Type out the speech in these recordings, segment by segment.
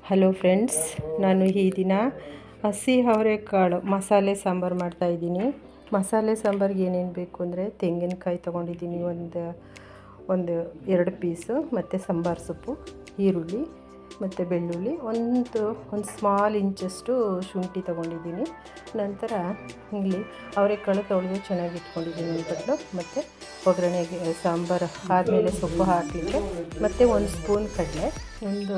Hello friends, ನಾನು ಈ ದಿನ ಹಸಿ ಅವರೆಕಾಳು ಮಸಾಲೆ ಸಾಂಬಾರು ಮಾಡ್ತಾಯಿದ್ದೀನಿ. ಮಸಾಲೆ ಸಾಂಬಾರಿಗೆ ಏನೇನು ಬೇಕು ಅಂದರೆ ತೆಂಗಿನಕಾಯಿ ತೊಗೊಂಡಿದ್ದೀನಿ, ಒಂದು 2 ಪೀಸು, ಮತ್ತು ಸಾಂಬಾರು ಸೊಪ್ಪು, ಈರುಳ್ಳಿ ಮತ್ತು ಬೆಳ್ಳುಳ್ಳಿ, ಒಂದು ಸ್ಮಾಲ್ ಇಂಚಷ್ಟು ಶುಂಠಿ ತೊಗೊಂಡಿದ್ದೀನಿ. ನಂತರ ಇಲ್ಲಿ ಅವರೆಕಾಳು ತೊಳೆದು ಚೆನ್ನಾಗಿ ಇಟ್ಕೊಂಡಿದ್ದೀನಿ ಅಂದ್ಬಿಟ್ಟು, ಮತ್ತು ಒಗ್ಗರಣೆಗೆ ಸಾಂಬಾರು ಆದಮೇಲೆ ಸೊಪ್ಪು ಹಾಕಲಿಕ್ಕೆ, ಮತ್ತು 1 ಸ್ಪೂನ್ ಕಡಲೆ, ಒಂದು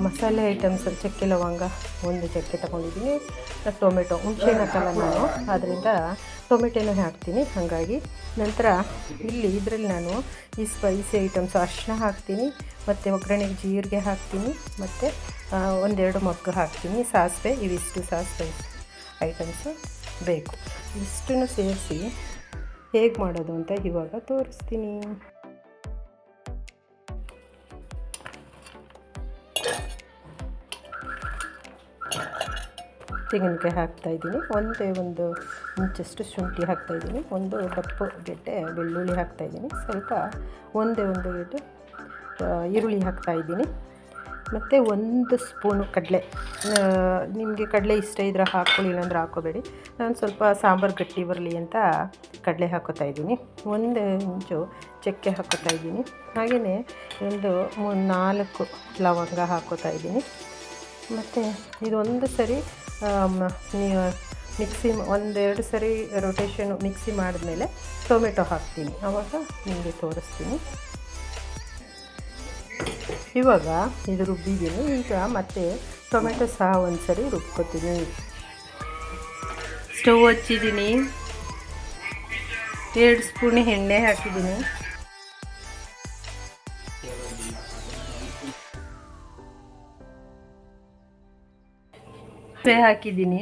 ಮಸಾಲೆ ಐಟಮ್ಸ್ ಚಕ್ಕೆ ಲವಂಗ, ಒಂದು ಚಕ್ಕೆ ತೊಗೊಂಡಿದ್ದೀನಿ. ಟೊಮೆಟೊ ಹುಣಸೆಹಣ್ಣು ಹಾಕಲ್ಲ ನಾನು, ಆದ್ದರಿಂದ ಟೊಮೆಟೊನೂ ಹಾಕ್ತೀನಿ. ಹಾಗಾಗಿ ನಂತರ ಇದರಲ್ಲಿ ನಾನು ಈ ಸ್ಪೈಸಿ ಐಟಮ್ಸ್ ಅರಿಶಿನ ಹಾಕ್ತೀನಿ, ಮತ್ತು ಒಗ್ಗರಣೆಗೆ ಜೀರಿಗೆ ಹಾಕ್ತೀನಿ, ಮತ್ತು 1-2 ಮೊಗ್ಗು ಹಾಕ್ತೀನಿ, ಸಾಸಿವೆ. ಇವಿಷ್ಟು ಸಾಸಿವೆ ಐಟಮ್ಸು ಬೇಕು. ಇಷ್ಟನ್ನು ಸೇರಿಸಿ ಹೇಗೆ ಮಾಡೋದು ಅಂತ ಇವಾಗ ತೋರಿಸ್ತೀನಿ. ತೆಂಗಿನಕಾಯಿ ಹಾಕ್ತಾಯಿದ್ದೀನಿ, ಒಂದು ಇಂಚಷ್ಟು ಶುಂಠಿ ಹಾಕ್ತಾಯಿದ್ದೀನಿ, ಒಂದು ದಪ್ಪ ಗೆಡ್ಡೆ ಬೆಳ್ಳುಳ್ಳಿ ಹಾಕ್ತಾಯಿದ್ದೀನಿ, ಸ್ವಲ್ಪ ಒಂದು ಗೆಡ್ಡೆ ಈರುಳ್ಳಿ ಹಾಕ್ತಾಯಿದ್ದೀನಿ, ಮತ್ತು 1 ಸ್ಪೂನು ಕಡಲೆ. ನಿಮಗೆ ಕಡಲೆ ಇಷ್ಟ ಇದ್ದರೆ ಹಾಕ್ಕೊಳ್ಳಿ, ಇಲ್ಲಾಂದ್ರೆ ಹಾಕ್ಕೋಬೇಡಿ. ನಾನು ಸ್ವಲ್ಪ ಸಾಂಬಾರು ಗಟ್ಟಿ ಬರಲಿ ಅಂತ ಕಡಲೆ ಹಾಕ್ಕೋತಾಯಿದ್ದೀನಿ. 1 ಇಂಚು ಚಕ್ಕೆ ಹಾಕ್ಕೋತಾಯಿದ್ದೀನಿ, ಹಾಗೆಯೇ ಒಂದು 4 ಲವಂಗ ಹಾಕ್ಕೋತಾಯಿದ್ದೀನಿ. ಮತ್ತು ಇದೊಂದು ಸರಿ ಮಿಕ್ಸಿ 1-2 ಸರಿ ರೊಟೇಷನು ಮಿಕ್ಸಿ ಮಾಡಿದ್ಮೇಲೆ ಟೊಮೆಟೊ ಹಾಕ್ತೀನಿ, ಆವಾಗ ನಿಮಗೆ ತೋರಿಸ್ತೀನಿ. ಇವಾಗ ಇದು ರುಬ್ಬಿದ್ದೀನಿ. ಈಗ ಮತ್ತೆ ಟೊಮೆಟೊ ಸಹ ಒಂದು ಸರಿ ರುಬ್ಕೊತೀನಿ. ಸ್ಟವ್ ಹಚ್ಚಿದ್ದೀನಿ, 2 ಸ್ಪೂನ್ ಎಣ್ಣೆ ಹಾಕಿದ್ದೀನಿ, ಹಾಕಿದ್ದೀನಿ,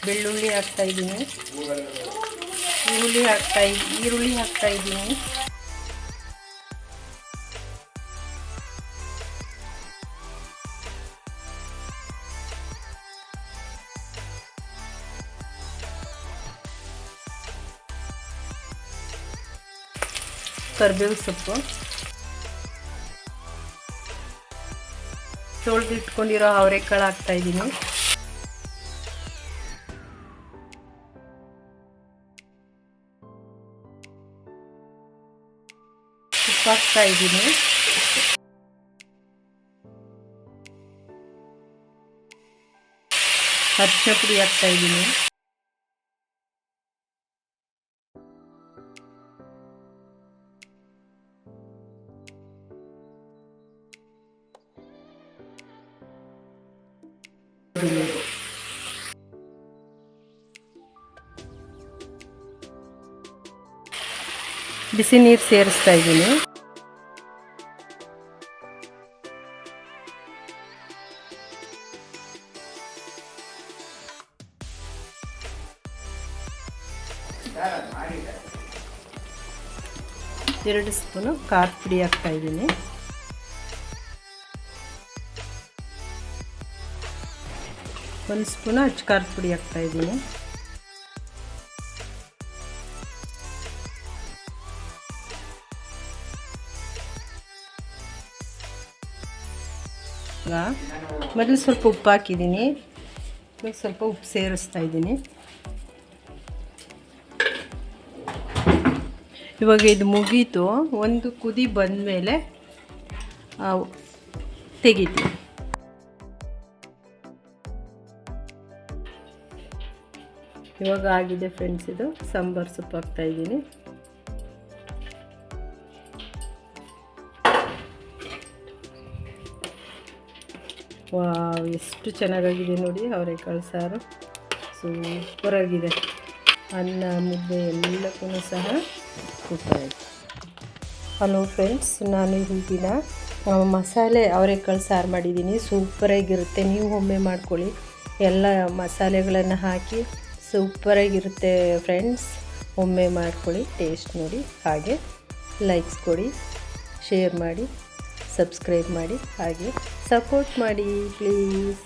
ಬೆಳ್ಳುಳ್ಳಿ ಹಾಕ್ತಾಯಿದ್ದೀನಿ, ಈರುಳ್ಳಿ ಹಾಕ್ತಾಯಿದ್ದೀನಿ, ಕರಿಬೇವು ಸೊಪ್ಪು, ತೊಳೆದಿಟ್ಕೊಂಡಿರೋ ಅವರೆಕಾಳು ಹಾಕ್ತಾಯಿದ್ದೀನಿ, ಉಪ್ಪು ಹಾಕ್ತಾಯಿದ್ದೀನಿ, ಅರಿಶಿನ ಪುಡಿ ಹಾಕ್ತಾಯಿದ್ದೀನಿ, ಬಿಸಿ ನೀರು ಸೇರಿಸ್ತಾ ಇದ್ದೀನಿ. ಎರಡು ಸ್ಪೂನು ಖಾರದ ಪುಡಿ ಹಾಕ್ತಾ ಇದ್ದೀನಿ, 1 ಸ್ಪೂನು ಅಚ್ಚ ಖಾರದ ಪುಡಿ ಹಾಕ್ತಾ ಇದ್ದೀನಿ, ಮೊದಲು ಸ್ವಲ್ಪ ಉಪ್ಪು ಹಾಕಿದ್ದೀನಿ, ಇವಾಗ ಸ್ವಲ್ಪ ಉಪ್ಪು ಸೇರಿಸ್ತಾ ಇದ್ದೀನಿ. ಇವಾಗ ಇದು ಮುಗೀತು, ಒಂದು ಕುದಿ ಬಂದಮೇಲೆ ತೆಗಿತೀನಿ. ಇವಾಗ ಆಗಿದೆ ಫ್ರೆಂಡ್ಸ್. ಇದು ಸಾಂಬಾರು ಸೊಪ್ಪು ಹಾಕ್ತಾಯಿದ್ದೀನಿ. ವಾವ್, ಎಷ್ಟು ಚೆನ್ನಾಗಾಗಿದೆ ನೋಡಿ ಅವರೆಕಾಳು ಸಾರು, ಸೂಪರಾಗಿದೆ. ಅನ್ನ ಮುದ್ದೆ ಎಲ್ಲಕ್ಕೂ ಸಹ ಸೂಪರಾಗಿದೆ. ಹಲೋ ಫ್ರೆಂಡ್ಸ್, ನಾನು ಈ ದಿನ ಮಸಾಲೆ ಅವರೆಕಾಳು ಸಾರು ಮಾಡಿದ್ದೀನಿ. ಸೂಪರಾಗಿರುತ್ತೆ, ನೀವು ಒಮ್ಮೆ ಮಾಡ್ಕೊಳ್ಳಿ. ಎಲ್ಲ ಮಸಾಲೆಗಳನ್ನು ಹಾಕಿ ಸೂಪರಾಗಿರುತ್ತೆ ಫ್ರೆಂಡ್ಸ್. ಒಮ್ಮೆ ಮಾಡ್ಕೊಳ್ಳಿ, ಟೇಸ್ಟ್ ನೋಡಿ, ಹಾಗೆ ಲೈಕ್ಸ್ ಕೊಡಿ, ಶೇರ್ ಮಾಡಿ, ಸಬ್ಸ್ಕ್ರೈಬ್ ಮಾಡಿ, ಹಾಗೆ ಸಪೋರ್ಟ್ ಮಾಡಿ ಪ್ಲೀಸ್.